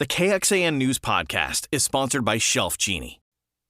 The KXAN News Podcast is sponsored by Shelf Genie.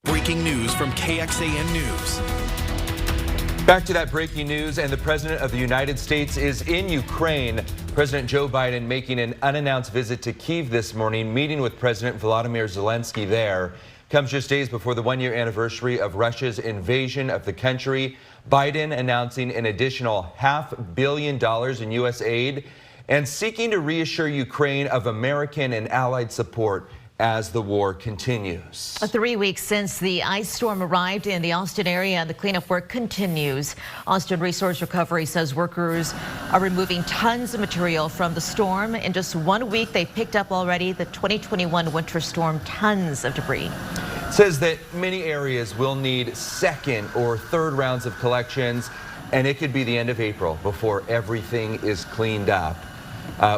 Breaking news from KXAN News. Back to that breaking news, and the President of the United States is in Ukraine. President Joe Biden making an unannounced visit to Kyiv this morning, meeting with President Volodymyr Zelensky there. Comes just days before the one-year anniversary of Russia's invasion of the country. Biden announcing an additional $500 million in U.S. aid and seeking to reassure Ukraine of American and allied support as the war continues. 3 weeks since the ice storm arrived in the Austin area, the cleanup work continues. Austin Resource Recovery says workers are removing tons of material from the storm. In just 1 week, they picked up already the 2021 winter storm, tons of debris. Says that many areas will need second or third rounds of collections, and it could be the end of April before everything is cleaned up.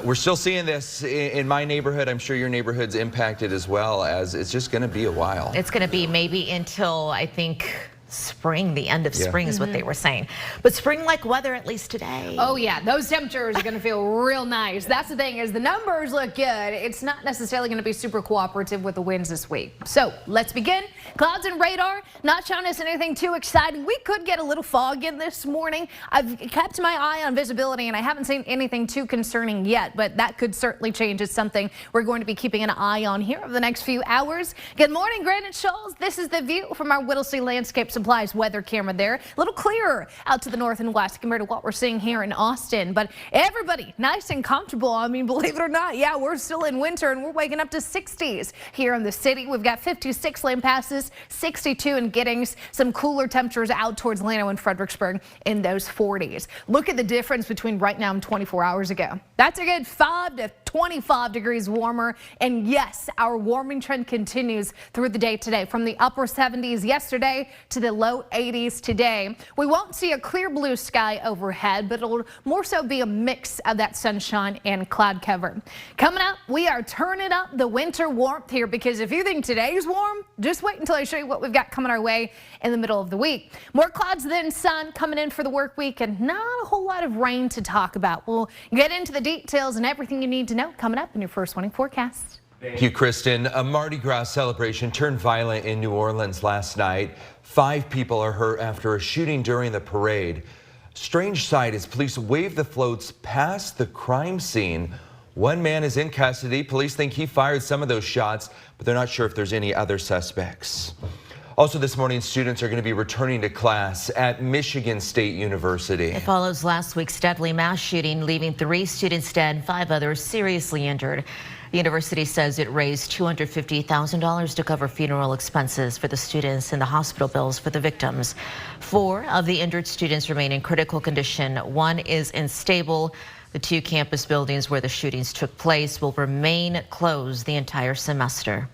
We're still seeing this in my neighborhood. I'm sure your neighborhood's impacted as well, as it's just going to be a while. It's going to be maybe until, I think, spring, the end of spring is what they were saying. But spring-like weather, at least today. Oh yeah, those temperatures are going to feel real nice. That's the thing, is the numbers look good. It's not necessarily going to be super cooperative with the winds this week. So let's begin. Clouds and radar not showing us anything too exciting. We could get a little fog in this morning. I've kept my eye on visibility and I haven't seen anything too concerning yet, but that could certainly change. It's something we're going to be keeping an eye on here over the next few hours. Good morning, Granite Shoals. This is the view from our Whittlesey Landscape Supplies weather camera there. A little clearer out to the north and west compared to what we're seeing here in Austin, but everybody nice and comfortable. I mean, believe it or not, yeah, we're still in winter and we're waking up to 60s here in the city. We've got 56 lane passes, 62 in Giddings, some cooler temperatures out towards Llano and Fredericksburg in those 40s. Look at the difference between right now and 24 hours ago. That's a good 5 to 25 degrees warmer. And yes, our warming trend continues through the day today, from the upper 70s yesterday to the low 80s today. We won't see a clear blue sky overhead, but it'll more so be a mix of that sunshine and cloud cover. Coming up, we are turning up the winter warmth here, because if you think today's warm, just wait until I show you what we've got coming our way in the middle of the week. More clouds than sun coming in for the work week, and not a whole lot of rain to talk about. We'll get into the details and everything you need to know coming up in your First Warning forecast. Thank you, Kristen. A Mardi Gras celebration turned violent in New Orleans last night. 5 people are hurt after a shooting during the parade. Strange sight as police wave the floats past the crime scene. One man is in custody. Police think he fired some of those shots, but they're not sure if there's any other suspects. Also this morning, students are going to be returning to class at Michigan State University. It follows last week's deadly mass shooting, leaving 3 students dead, 5 others seriously injured. The university says it raised $250,000 to cover funeral expenses for the students and the hospital bills for the victims. 4 of the injured students remain in critical condition. 1 is unstable. The 2 campus buildings where the shootings took place will remain closed the entire semester.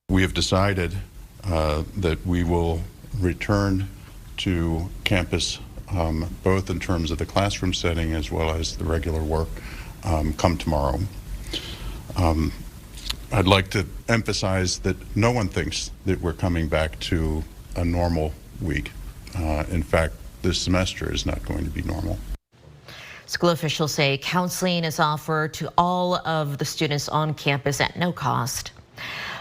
We have decided that we will return to campus, both in terms of the classroom setting as well as the regular work, come tomorrow. I'd like to emphasize that no one thinks that we're coming back to a normal week. In fact, this semester is not going to be normal. School officials say counseling is offered to all of the students on campus at no cost.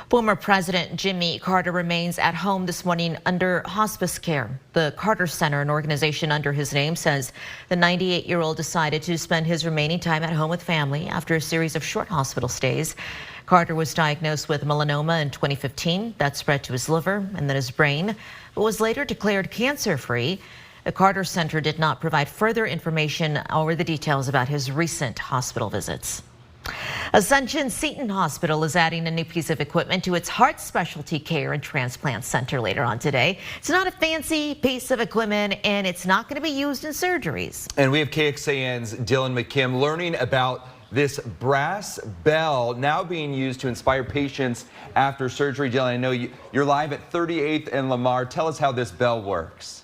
Former President Jimmy Carter remains at home this morning under hospice care. The Carter Center, an organization under his name, says the 98-year-old decided to spend his remaining time at home with family after a series of short hospital stays. Carter was diagnosed with melanoma in 2015 that spread to his liver and then his brain, but was later declared cancer-free. The Carter Center did not provide further information or the details about his recent hospital visits. Ascension Seton Hospital is adding a new piece of equipment to its heart specialty care and transplant center later on today. It's not a fancy piece of equipment, and it's not going to be used in surgeries. And we have KXAN's Dylan McKim learning about this brass bell now being used to inspire patients after surgery. Dylan, I know you're live at 38th and Lamar. Tell us how this bell works.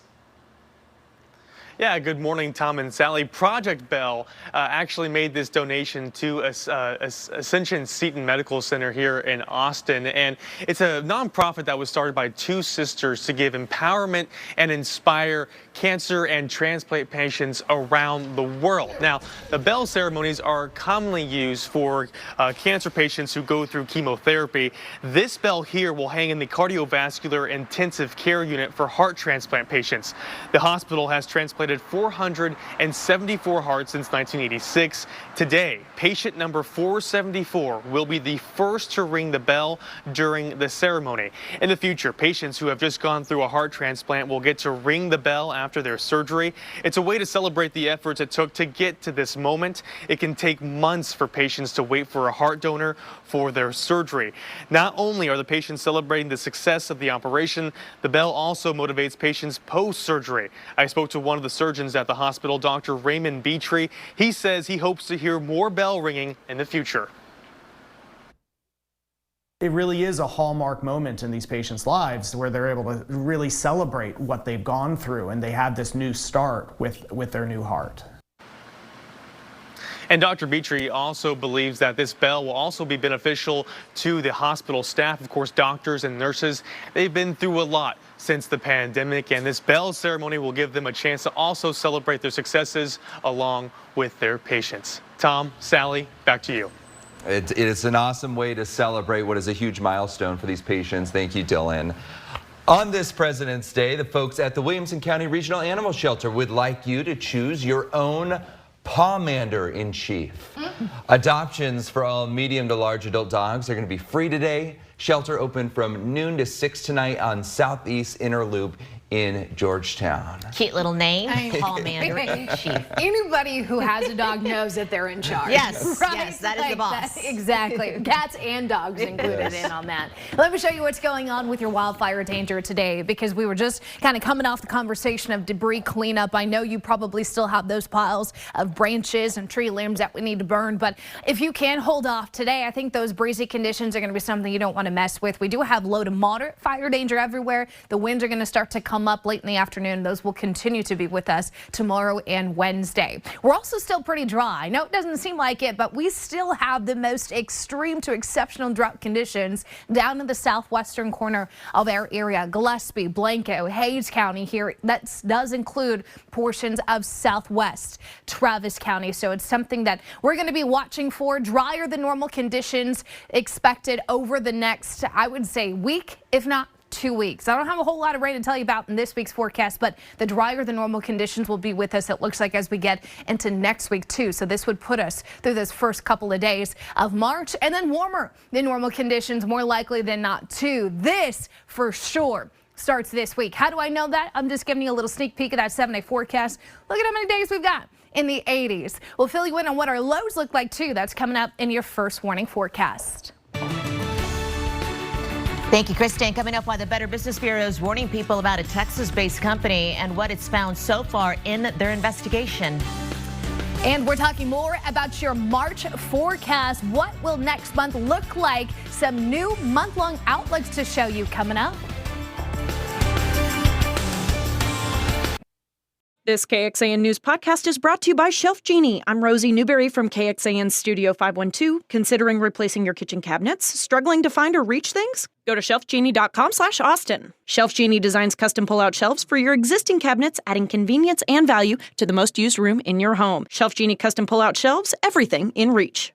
Yeah, good morning, Tom and Sally. Project Bell actually made this donation to Ascension Seton Medical Center here in Austin. And it's a nonprofit that was started by two sisters to give empowerment and inspire cancer and transplant patients around the world. Now, the Bell ceremonies are commonly used for cancer patients who go through chemotherapy. This bell here will hang in the cardiovascular intensive care unit for heart transplant patients. The hospital has transplanted 474 hearts since 1986. Today, patient number 474 will be the first to ring the bell during the ceremony. In the future, patients who have just gone through a heart transplant will get to ring the bell after their surgery. It's a way to celebrate the efforts it took to get to this moment. It can take months for patients to wait for a heart donor for their surgery. Not only are the patients celebrating the success of the operation, the bell also motivates patients post-surgery. I spoke to one of the surgeons at the hospital, Dr. Raymond Beatree. He says he hopes to hear more bell ringing in the future. It really is a hallmark moment in these patients' lives where they're able to really celebrate what they've gone through and they have this new start with their new heart. And Dr. Beatree also believes that this bell will also be beneficial to the hospital staff. Of course, doctors and nurses, they've been through a lot since the pandemic, and this bell ceremony will give them a chance to also celebrate their successes along with their patients. Tom, Sally, back to you. It is an awesome way to celebrate what is a huge milestone for these patients. Thank you, Dylan. On this President's Day, the folks at the Williamson County Regional Animal Shelter would like you to choose your own Pawmander-in-Chief. Adoptions for all medium to large adult dogs are going to be free today. Shelter open from noon to 6 tonight on Southeast Inner Loop in Georgetown. Cute little name, Pawmander-in-Chief. Anybody who has a dog knows that they're in charge. Yes, right? yes, that is the boss. Exactly. Cats and dogs included in on that. Let me show you what's going on with your wildfire danger today, because we were just kind of coming off the conversation of debris cleanup. I know you probably still have those piles of branches and tree limbs that we need to burn, but if you can hold off today, I think those breezy conditions are going to be something you don't want to mess with. We do have low to moderate fire danger everywhere. The winds are going to start to come up late in the afternoon. Those will continue to be with us tomorrow and Wednesday. We're also still pretty dry. No, it doesn't seem like it, but we still have the most extreme to exceptional drought conditions down in the southwestern corner of our area. Gillespie, Blanco, Hayes County here. That does include portions of southwest Travis County. So it's something that we're going to be watching for. Drier than normal conditions expected over the next, I would say, week, if not 2 weeks. I don't have a whole lot of rain to tell you about in this week's forecast, but the drier than normal conditions will be with us, it looks like, as we get into next week too. So this would put us through this first couple of days of March, and then warmer than normal conditions more likely than not too. This for sure starts this week. How do I know that? I'm just giving you a little sneak peek of that 7-day forecast. Look at how many days we've got in the 80s. We'll fill you in on what our lows look like too. That's coming up in your first warning forecast. Thank you, Kristen. Coming up, why the Better Business Bureau is warning people about a Texas-based company and what it's found so far in their investigation. And we're talking more about your March forecast. What will next month look like? Some new month-long outlooks to show you coming up. This KXAN News podcast is brought to you by Shelf Genie. I'm Rosie Newberry from KXAN Studio 512. Considering replacing your kitchen cabinets? Struggling to find or reach things? Go to shelfgenie.com/Austin. Shelf Genie designs custom pull-out shelves for your existing cabinets, adding convenience and value to the most used room in your home. Shelf Genie custom pull-out shelves, everything in reach.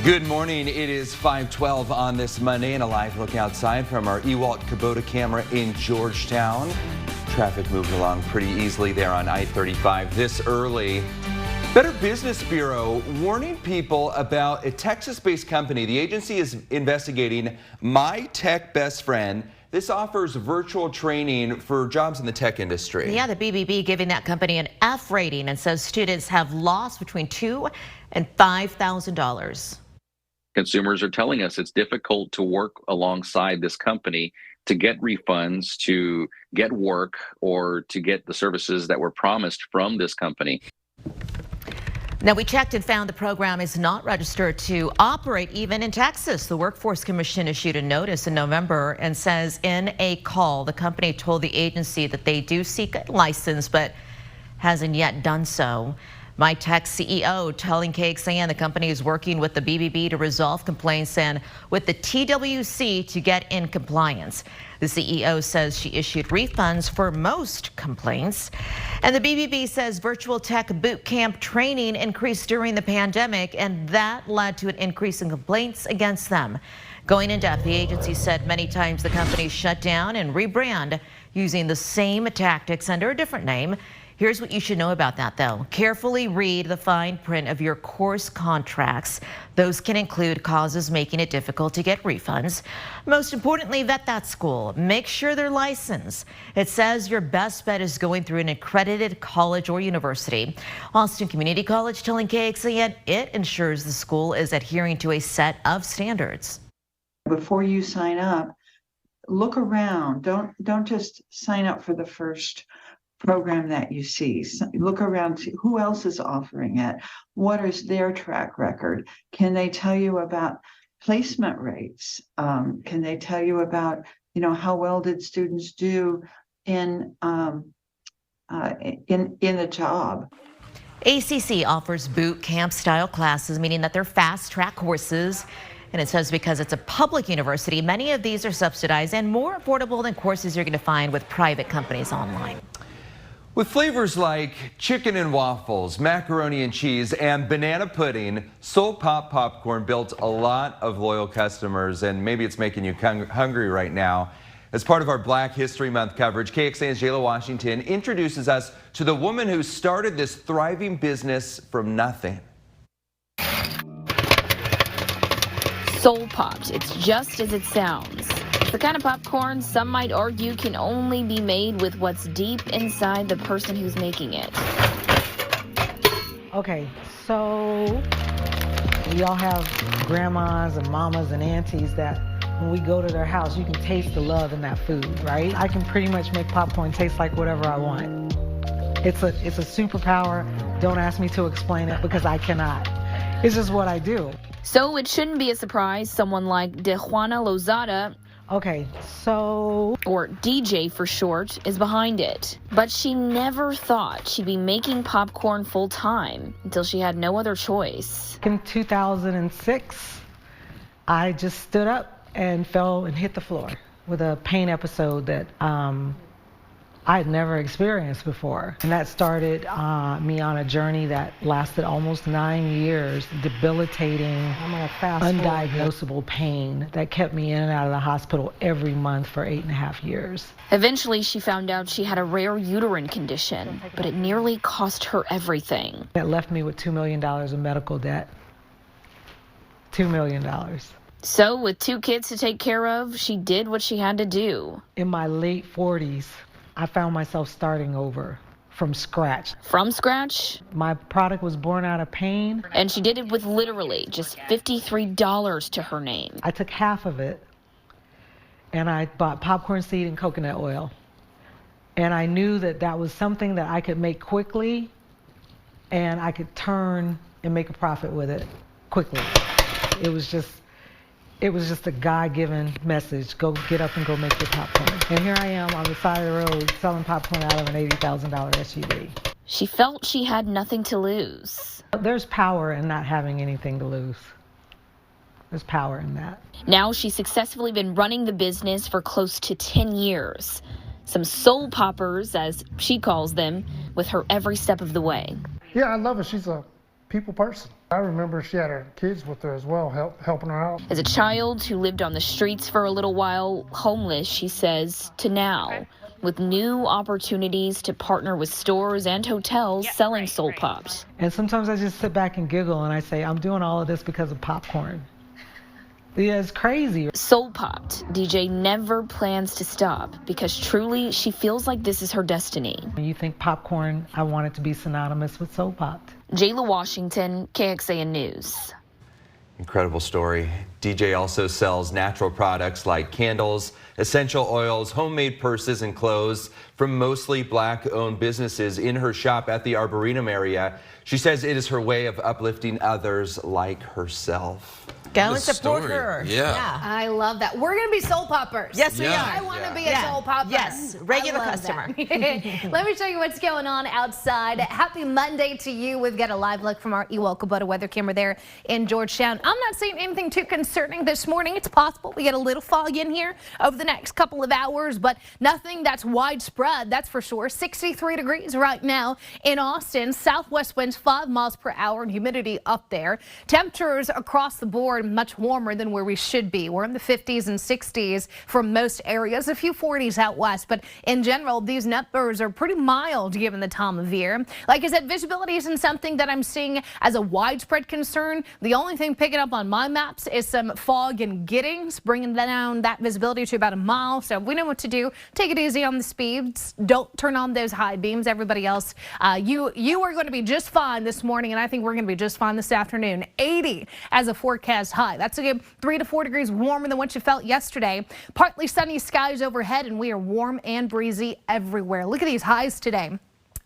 Good morning. It is 5:12 on this Monday, and a live look outside from our Ewalt Kubota camera in Georgetown. Traffic moving along pretty easily there on I-35 this early. Better Business Bureau warning people about a Texas-based company. The agency is investigating My Tech Best Friend. This offers virtual training for jobs in the tech industry. Yeah, the BBB giving that company an F rating and says students have lost between $2,000 and $5,000. Consumers are telling us it's difficult to work alongside this company to get refunds, to get work, or to get the services that were promised from this company. Now, we checked and found the program is not registered to operate even in Texas. The Workforce Commission issued a notice in November and says in a call, the company told the agency that they do seek a license, but hasn't yet done so. MyTech CEO telling KXAN the company is working with the BBB to resolve complaints and with the TWC to get in compliance. The CEO says she issued refunds for most complaints. And the BBB says virtual tech boot camp training increased during the pandemic, and that led to an increase in complaints against them. Going in depth, the agency said many times the company shut down and rebrand using the same tactics under a different name. Here's what you should know about that, though. Carefully read the fine print of your course contracts. Those can include causes making it difficult to get refunds. Most importantly, vet that school. Make sure they're licensed. It says your best bet is going through an accredited college or university. Austin Community College telling KXAN it ensures the school is adhering to a set of standards. Before you sign up, look around. Don't just sign up for the first program that you see. Look around, see who else is offering it. What is their track record? Can they tell you about placement rates? Can they tell you about, how well did students do in the job? ACC offers boot camp style classes, meaning that they're fast track courses. And it says because it's a public university, many of these are subsidized and more affordable than courses you're going to find with private companies online. With flavors like chicken and waffles, macaroni and cheese, and banana pudding, Soul Pop Popcorn built a lot of loyal customers, and maybe it's making you hungry right now. As part of our Black History Month coverage, KXAN's Jayla Washington introduces us to the woman who started this thriving business from nothing. Soul Popped, it's just as it sounds. It's the kind of popcorn some might argue can only be made with what's deep inside the person who's making it. Okay, so we all have grandmas and mamas and aunties that when we go to their house, you can taste the love in that food, right? I can pretty much make popcorn taste like whatever I want. It's a superpower. Don't ask me to explain it because I cannot. It's just what I do. So it shouldn't be a surprise someone like De Juana Lozada, okay, so, or DJ for short, is behind it. But she never thought she'd be making popcorn full time until she had no other choice. In 2006, I just stood up and fell and hit the floor with a pain episode that I had never experienced before. And that started me on a journey that lasted almost 9 years, debilitating, undiagnosable pain that kept me in and out of the hospital every month for 8.5 years. Eventually, she found out she had a rare uterine condition, but it nearly cost her everything. That left me with $2 million in medical debt. $2 million. So, with 2 kids to take care of, she did what she had to do. In my late 40s, I found myself starting over from scratch. From scratch? My product was born out of pain. And she did it with literally just $53 to her name. I took half of it and I bought popcorn seed and coconut oil. And I knew that that was something that I could make quickly and I could turn and make a profit with it quickly. It was just a God-given message. Go get up and go make your popcorn. And here I am on the side of the road selling popcorn out of an $80,000 SUV. She felt she had nothing to lose. There's power in not having anything to lose. There's power in that. Now she's successfully been running the business for close to 10 years. Some soul poppers, as she calls them, with her every step of the way. Yeah, I love her. She's a people person. I remember she had her kids with her as well, helping her out. As a child who lived on the streets for a little while, homeless, she says, to now, with new opportunities to partner with stores and hotels selling Soul Pops. And sometimes I just sit back and giggle and I say, I'm doing all of this because of popcorn. Yeah, it's crazy. Soul Popped, DJ never plans to stop because truly she feels like this is her destiny. When you think popcorn, I want it to be synonymous with Soul Popped. Jayla Washington, KXAN News. Incredible story. DJ also sells natural products like candles, essential oils, homemade purses, and clothes from mostly Black-owned businesses in her shop at the Arboretum area. She says it is her way of uplifting others like herself. Go and support her. Yeah. I love that. We're going to be soul poppers. Yes, we are. I want to be a soul popper. Yes, regular customer. Let me show you what's going on outside. Happy Monday to you. We've got a live look from our Ewell Kubota weather camera there in Georgetown. I'm not seeing anything too concerning this morning. It's possible we get a little fog in here over the next couple of hours, but nothing that's widespread, that's for sure. 63 degrees right now in Austin. Southwest winds 5 miles per hour and humidity up there. Temperatures across the board much warmer than where we should be. We're in the 50s and 60s for most areas, a few 40s out west, but in general, these numbers are pretty mild given the time of year. Like I said, visibility isn't something that I'm seeing as a widespread concern. The only thing picking up on my maps is some fog in Giddings, bringing down that visibility to about a mile. So we know what to do. Take it easy on the speeds. Don't turn on those high beams. Everybody else, you are going to be just fine this morning, and I think we're going to be just fine this afternoon. 80 as a forecast high. That's a good 3 to 4 degrees warmer than what you felt yesterday. Partly sunny skies overhead, and we are warm and breezy everywhere. Look at these highs today.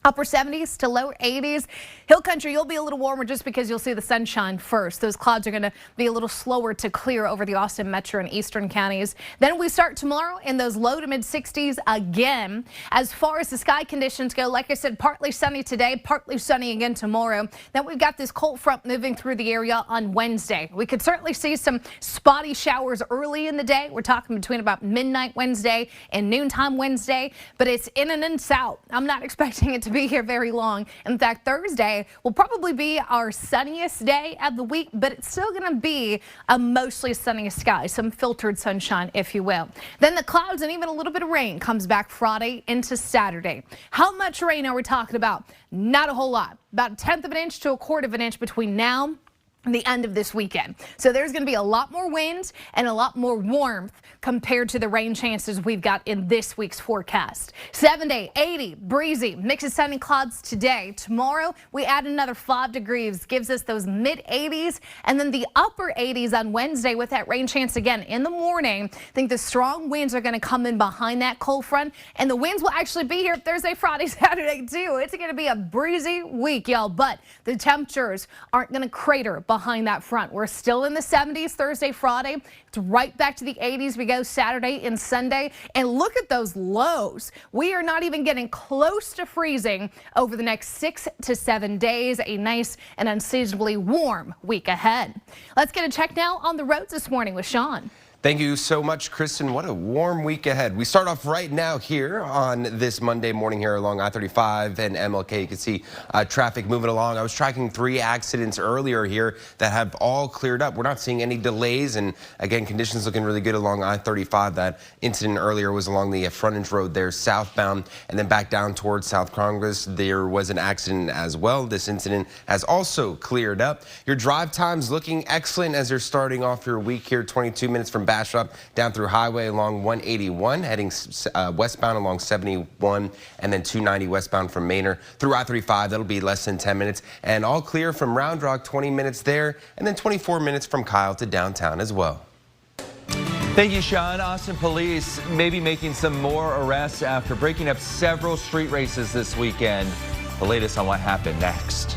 Upper 70s to lower 80s. Hill country, you'll be a little warmer just because you'll see the sunshine first. Those clouds are going to be a little slower to clear over the Austin metro and eastern counties. Then we start tomorrow in those low to mid 60s again. As far as the sky conditions go, like I said, partly sunny today, partly sunny again tomorrow. Then we've got this cold front moving through the area on Wednesday. We could certainly see some spotty showers early in the day. We're talking between about midnight Wednesday and noontime Wednesday, but it's in and out. I'm not expecting it to be here very long. In fact, Thursday will probably be our sunniest day of the week, but it's still going to be a mostly sunny sky, some filtered sunshine, if you will. Then the clouds and even a little bit of rain comes back Friday into Saturday. How much rain are we talking about? Not a whole lot. About 1/10 of an inch to 1/4 of an inch between now and the end of this weekend. So there's going to be a lot more wind and a lot more warmth compared to the rain chances we've got in this week's forecast. 70, 80, breezy, mix of sunny clouds today. Tomorrow we add another 5 degrees, gives us those mid 80s, and then the upper 80s on Wednesday with that rain chance again in the morning. I think the strong winds are going to come in behind that cold front, and the winds will actually be here Thursday, Friday, Saturday too. It's going to be a breezy week, y'all, but the temperatures aren't going to crater behind that front. We're still in the 70s Thursday, Friday. It's right back to the 80s we go Saturday and Sunday. And look at those lows. We are not even getting close to freezing over the next 6 to 7 days. A nice and unseasonably warm week ahead. Let's get a check now on the roads this morning with Sean. Thank you so much, Kristen. What a warm week ahead. We start off right now here on this Monday morning here along I-35 and MLK. You can see traffic moving along. I was tracking 3 accidents earlier here that have all cleared up. We're not seeing any delays, and again, conditions looking really good along I-35. That incident earlier was along the frontage road there southbound, and then back down towards South Congress. There was an accident as well. This incident has also cleared up. Your drive times looking excellent as you're starting off your week here. 22 minutes from Bastrop down through Highway along 181, heading westbound along 71, and then 290 westbound from Manor through I-35. That'll be less than 10 minutes, and all clear from Round Rock, 20 minutes there, and then 24 minutes from Kyle to downtown as well. Thank you, Sean. Austin police may be making some more arrests after breaking up several street races this weekend. The latest on what happened next.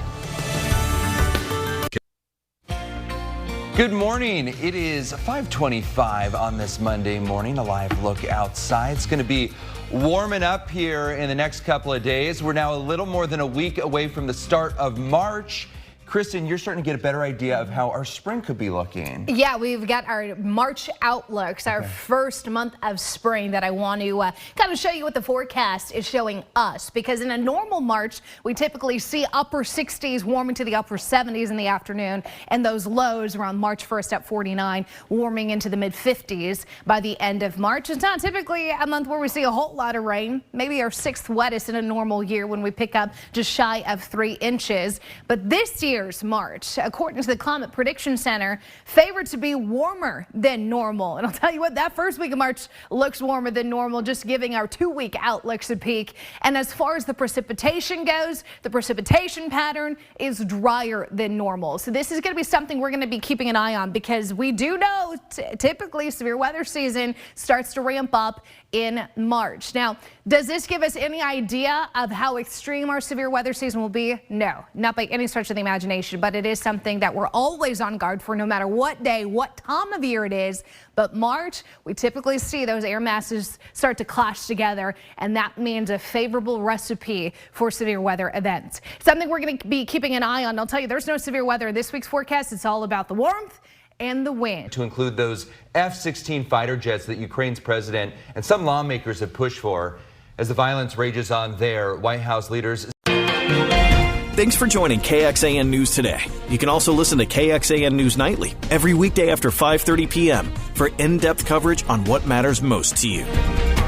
Good morning. It is 5:25 on this Monday morning. A live look outside. It's going to be warming up here in the next couple of days. We're now a little more than a week away from the start of March. Kristen, you're starting to get a better idea of how our spring could be looking. Yeah, we've got our March outlooks, our first month of spring that I want to kind of show you what the forecast is showing us. Because in a normal March, we typically see upper 60s warming to the upper 70s in the afternoon, and those lows around March 1st at 49, warming into the mid 50s by the end of March. It's not typically a month where we see a whole lot of rain, maybe our 6th wettest in a normal year when we pick up just shy of 3 inches. But this year, year's March. According to the Climate Prediction Center, favored to be warmer than normal. And I'll tell you what, that first week of March looks warmer than normal, just giving our 2-week outlooks a peek. And as far as the precipitation goes, the precipitation pattern is drier than normal. So this is going to be something we're going to be keeping an eye on, because we do know typically severe weather season starts to ramp up in March. Now, does this give us any idea of how extreme our severe weather season will be? No, not by any stretch of the imagination, but it is something that we're always on guard for, no matter what day, what time of year it is. But March, we typically see those air masses start to clash together, and that means a favorable recipe for severe weather events. Something we're going to be keeping an eye on. I'll tell you, there's no severe weather in this week's forecast. It's all about the warmth and the wind. To include those F-16 fighter jets that Ukraine's president and some lawmakers have pushed for. As the violence rages on there, White House leaders. Thanks for joining KXAN News today. You can also listen to KXAN News Nightly every weekday after 5:30 p.m. for in-depth coverage on what matters most to you.